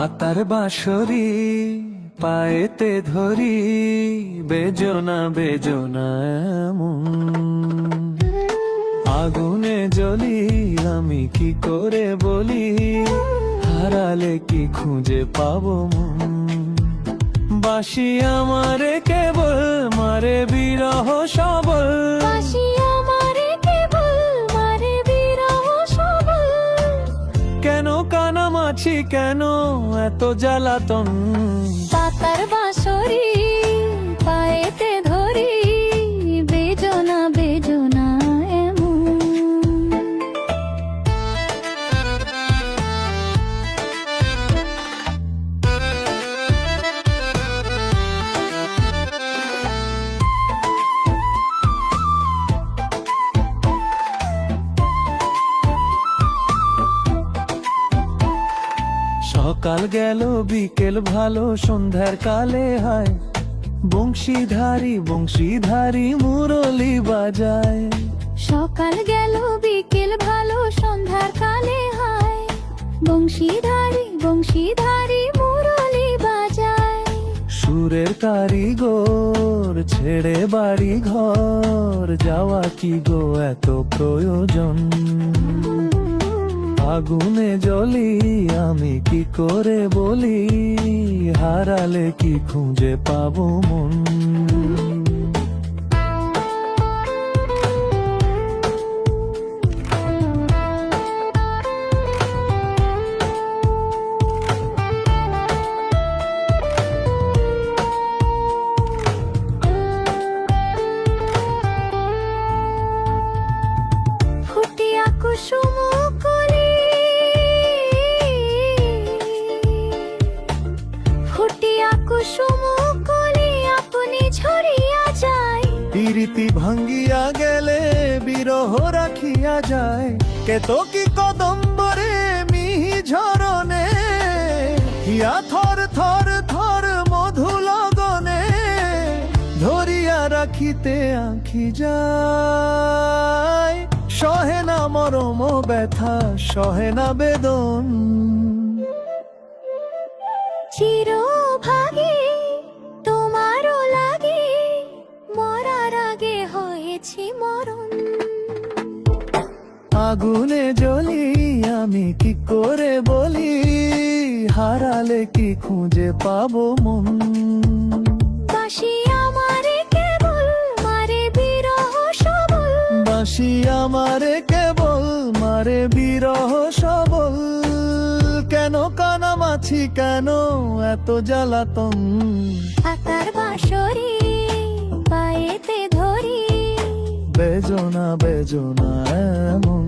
পাতার বাঁশরি পায়েতে ধরি, বেজনা বেজনা এমন। আগুনে জ্বলি আমি কি করে বলি, হারালে কি খুঁজে পাবো মন। বাঁশি আমারে কেবল মারে বিরহ সবল, বাঁশি আমারে কেবল মারে বিরহ সবল। কেন কানামাছি কেন এত জ্বালাতন। পাতার বাঁশরি পায়েতে ধরি, বেজনা বেজনা এমন। সকাল গেল বিকেল ভালো সন্ধ্যার কালে হায়, বংশীধারী বংশীধারী মুরলি বাজায়। সকাল গেল বিকেল ভালো সন্ধ্যার কালে হায়, বংশীধারী বংশীধারী মুরলি বাজায়। সুরের কারিগর ছেড়ে বাড়ি ঘর, যাওয়া কি গো এত প্রয়োজন। আগুনে জ্বলি আমি কি করে বলি, হারালে কি খুঁজে পাবো মন। ফুটিয়া কুসুম কলি, ফুটিয়া কুসুম কলি আপনি ঝরিয়া যায়। প্রীতি ভাঙ্গিয়া গেলে বিরহ রাখিয়া যায়, কেতকী কদম্বরে মিহি ঝরনে, হিয়া থর থর থর মধু লগনে, ধরিয়া রাখিতে আঁখি যায়। সহে না মরম ব্যথা সহে না বেদন, চিরভাগে তোমারও লাগে, মরার আগে হয়েছি মরণ। আগুনে জ্বলি আমি কি করে বলি, হারালে কি খুঁজে পাবো মন। বাঁশি আমারে কেবল মারে বিরহ সবল, বাঁশি আমারে কেবল মারে বিরহ সবল। কেন কানামাছি কেন এত জ্বালাতন। পাতার বাঁশরি পায়েতে ধরি, বেজনা বেজনা এমন।